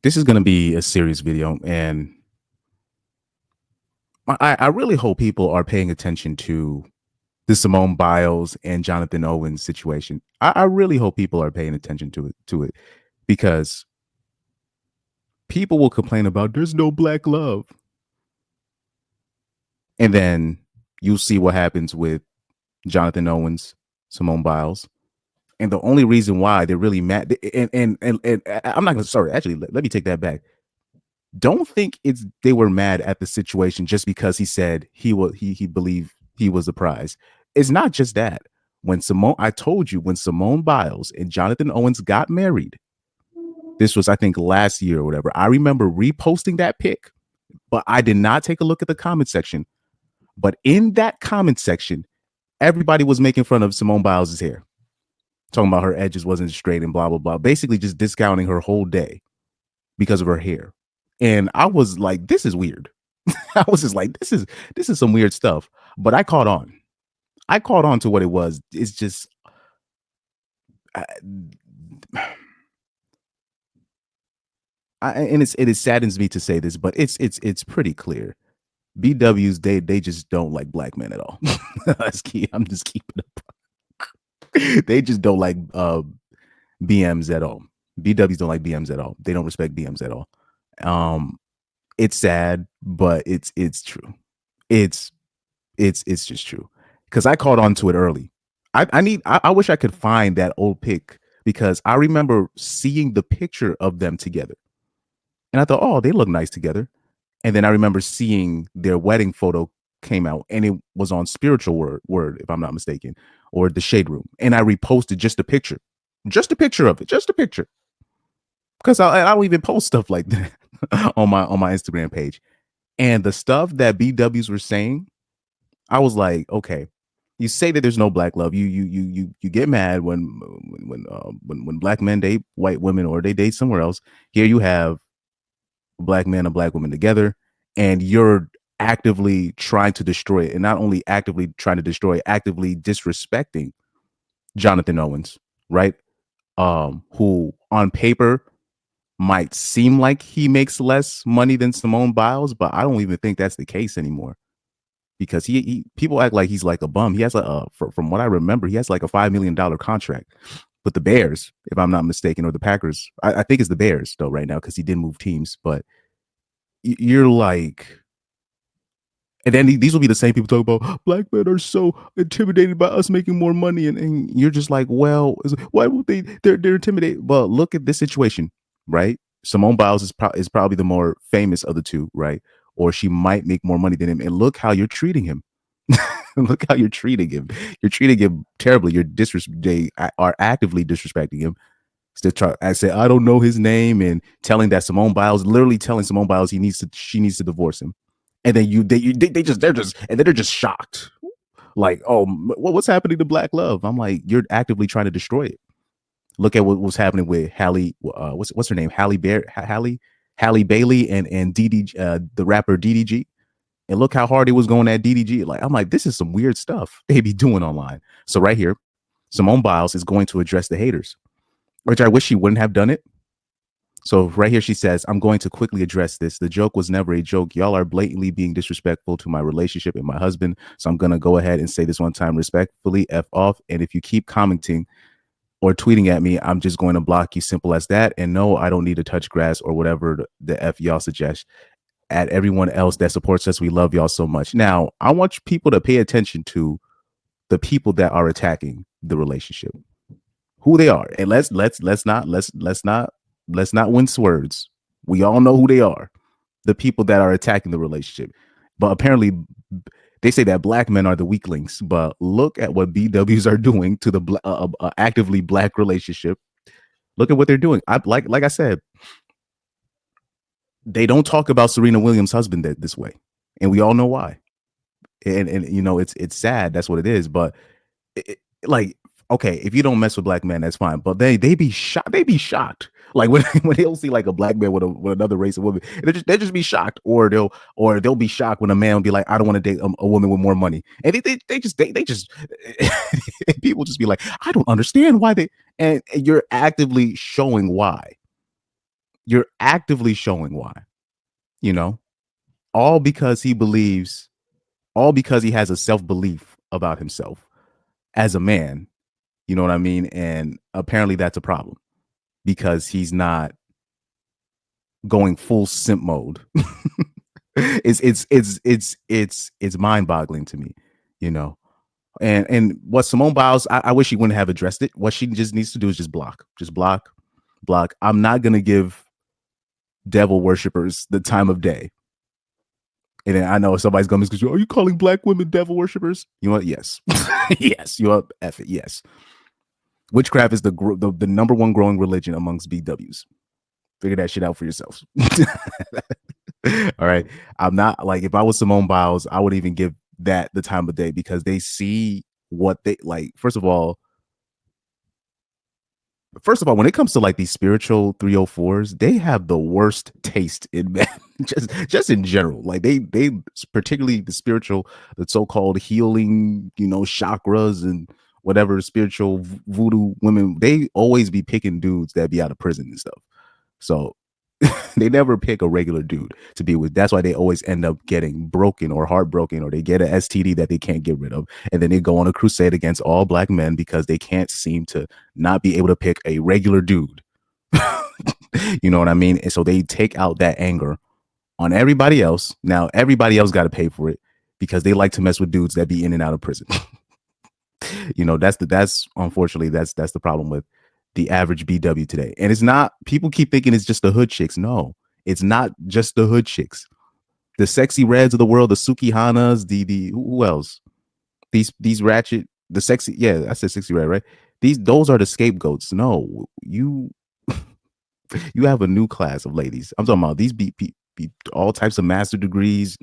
This is going to be a serious video, and I really hope people are paying attention to the Simone Biles and Jonathan Owens situation. I really hope people are paying attention to it because people will complain about there's no black love, and then you'll see what happens with Jonathan Owens, Simone Biles, and the only reason why they're really mad, and I'm not going to. Sorry, actually, let me take that back. Don't think it's they were mad at the situation just because he said he believed he was the prize. It's not just that. I told you when Simone Biles and Jonathan Owens got married, this was I think last year or whatever. I remember reposting that pic, but I did not take a look at the comment section. But in that comment section, everybody was making fun of Simone Biles' hair, talking about her edges wasn't straight and blah blah blah, basically just discounting her whole day because of her hair. And I was like, this is weird. I was just like, this is some weird stuff. But I caught on. I caught on to what it was. It's just I, and it saddens me to say this, but it's pretty clear. BWs they just don't like black men at all. I'm just keeping it. They just don't like BMs at all. BWs don't like BMs at all. They don't respect BMs at all. It's sad, but it's true. It's it's just true because I caught on to it early. I wish I could find that old pic because I remember seeing the picture of them together, and I thought, oh, they look nice together. And then I remember seeing their wedding photo came out, and it was on Spiritual Word, if I'm not mistaken, or the Shade Room, and I reposted just a picture of it, just a picture, because I don't even post stuff like that on my Instagram page. And the stuff that BWs were saying, I was like, okay, you say that there's no black love. You get mad when black men date white women or they date somewhere else. Here you have a black man and black woman together, and you're actively trying to destroy it. And not only actively trying to destroy it, actively disrespecting Jonathan Owens, right? Who on paper might seem like he makes less money than Simone Biles, but I don't even think that's the case anymore because he people act like he's like a bum. He has from what I remember, he has like a $5 million contract with the Bears, if I'm not mistaken, or the Packers. I think it's the Bears though right now because he didn't move teams. But you're like, and then these will be the same people talk about black men are so intimidated by us making more money, and you're just like, well, why would they? They're intimidated. Well, look at this situation, right? Simone Biles is probably the more famous of the two, right? Or she might make more money than him. And look how you're treating him. Look how you're treating him. You're treating him terribly. They are actively disrespecting him. I said I don't know his name, and telling that Simone Biles, literally telling Simone Biles she needs to divorce him. And then they're just shocked, like, oh, what's happening to black love? I'm like, you're actively trying to destroy it. Look at what was happening with Halle. What's her name? Halle Bailey and the rapper DDG. And look how hard he was going at DDG. Like, I'm like, this is some weird stuff they be doing online. So right here, Simone Biles is going to address the haters, which I wish she wouldn't have done it. So right here, she says, I'm going to quickly address this. The joke was never a joke. Y'all are blatantly being disrespectful to my relationship and my husband. So I'm going to go ahead and say this one time respectfully, F off. And if you keep commenting or tweeting at me, I'm just going to block you. Simple as that. And no, I don't need to touch grass or whatever the F y'all suggest. At everyone else that supports us, we love y'all so much. Now, I want people to pay attention to the people that are attacking the relationship, who they are. And let's not wince words. We all know who they are. The people that are attacking the relationship. But apparently they say that black men are the weaklings, but look at what BWs are doing to the actively black relationship. Look at what they're doing. Like I said, they don't talk about Serena Williams' husband this way, and we all know why. And you know, it's sad. That's what it is. But like, okay, if you don't mess with black men, that's fine. But they be shocked. They be shocked. Like when they'll see like a black man with another race of woman, they'll just be shocked, or they'll be shocked when a man will be like, I don't want to date a woman with more money, and they just people just be like, I don't understand why they, and you're actively showing why. You're actively showing why, you know, all because he believes, all because he has a self belief about himself as a man. You know what I mean? And apparently that's a problem because he's not going full simp mode. It's mind boggling to me, you know. And what Simone Biles, I wish she wouldn't have addressed it. What she just needs to do is just block, block. I'm not gonna give devil worshippers the time of day. And then I know somebody's gonna be, are you calling black women devil worshippers? You know what? Yes, yes. You know, F it. Yes. Witchcraft is the number one growing religion amongst BWs. Figure that shit out for yourselves. All right. I'm not like, if I was Simone Biles, I would even give that the time of day because they see what they like. First of all, when it comes to like these spiritual 304s, they have the worst taste in men. just in general. Like they particularly the spiritual, the so-called healing, chakras and whatever spiritual voodoo women, they always be picking dudes that be out of prison and stuff. So they never pick a regular dude to be with. That's why they always end up getting broken or heartbroken, or they get an STD that they can't get rid of. And then they go on a crusade against all black men because they can't seem to not be able to pick a regular dude. You know what I mean? And so they take out that anger on everybody else. Now, everybody else got to pay for it because they like to mess with dudes that be in and out of prison. That's unfortunately that's the problem with the average BW today. And it's not, people keep thinking it's just the hood chicks. No, it's not just the hood chicks. The sexy reds of the world, the Suki Hanas, the who else? These ratchet, the sexy, yeah, I said sexy red, right? Those are the scapegoats. No, you have a new class of ladies. I'm talking about these be all types of master degrees,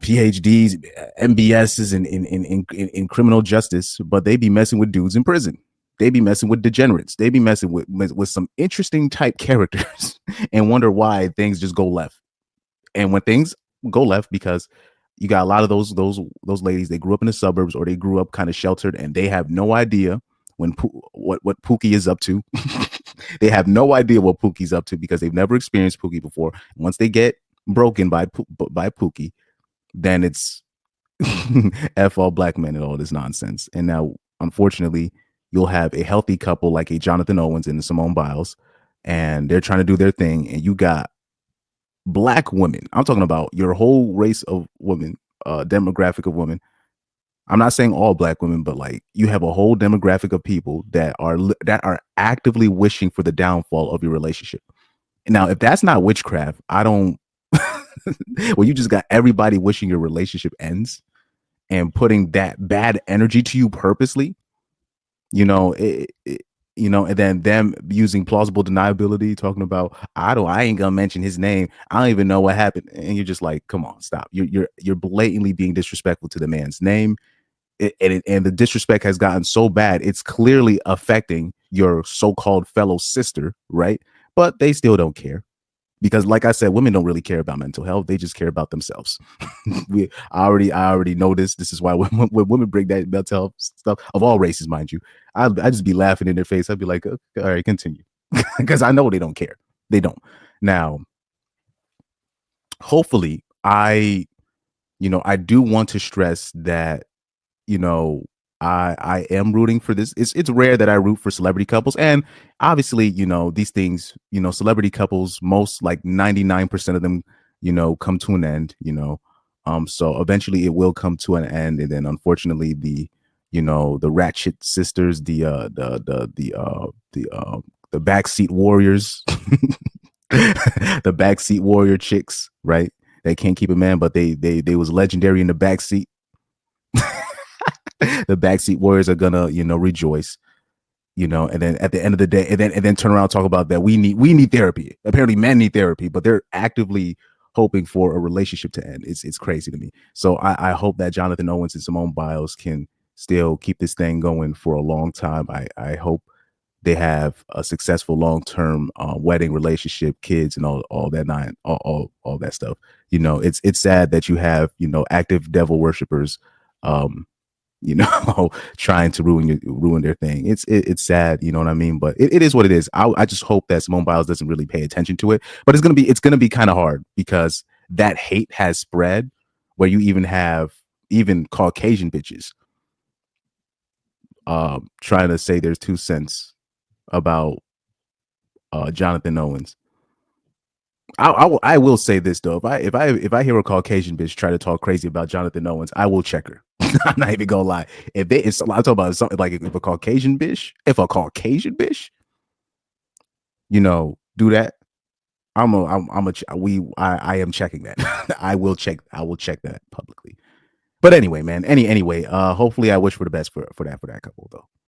PhDs, MBSs in criminal justice, but they be messing with dudes in prison. They be messing with degenerates. They be messing with some interesting type characters and wonder why things just go left. And when things go left, because you got a lot of those ladies, they grew up in the suburbs or they grew up kind of sheltered and they have no idea what Pookie is up to. They have no idea what Pookie's up to because they've never experienced Pookie before. Once they get broken by Pookie, then it's F all black men and all this nonsense. And now, unfortunately, you'll have a healthy couple like a Jonathan Owens and Simone Biles, and they're trying to do their thing. And you got black women. I'm talking about your whole race of women, demographic of women. I'm not saying all black women, but like you have a whole demographic of people that are actively wishing for the downfall of your relationship. Now, if that's not witchcraft, I don't. Well, you just got everybody wishing your relationship ends and putting that bad energy to you purposely, and then them using plausible deniability, talking about I ain't gonna mention his name. I don't even know what happened, and you're just like, come on, stop. You're blatantly being disrespectful to the man's name, and the disrespect has gotten so bad, it's clearly affecting your so-called fellow sister, right? But they still don't care. Because like I said, women don't really care about mental health. They just care about themselves. I already know this. This is why when women bring that mental health stuff of all races, mind you, I just be laughing in their face. I'd be like, okay, all right, continue. Because I know they don't care. They don't. Now, hopefully, I do want to stress that, you know, I am rooting for this. It's rare that I root for celebrity couples, and obviously, these things, celebrity couples, most like 99% of them, come to an end. So eventually it will come to an end, and then unfortunately the ratchet sisters, the backseat warriors, the backseat warrior chicks, right? They can't keep a man, but they was legendary in the backseat. The backseat warriors are gonna rejoice, and then at the end of the day, and then turn around and talk about that we need therapy. Apparently men need therapy, but they're actively hoping for a relationship to end. It's crazy to me. So I hope that Jonathan Owens and Simone Biles can still keep this thing going for a long time. I hope they have a successful long-term wedding, relationship, kids, and all that all that stuff. It's sad that you have active devil worshippers, you know, trying to ruin their thing. It's sad, you know what I mean? But it is what it is. I just hope that Simone Biles doesn't really pay attention to it. But it's gonna be kind of hard because that hate has spread where you even have even Caucasian bitches trying to say there's 2 cents about Jonathan Owens. I will say this though. If I hear a Caucasian bitch try to talk crazy about Jonathan Owens, I will check her. I'm not even gonna lie. I'm talking about something like if a Caucasian bitch, do that. I am checking that. I will check that publicly. But anyway, man. Anyway. Hopefully, I wish for the best for that couple though.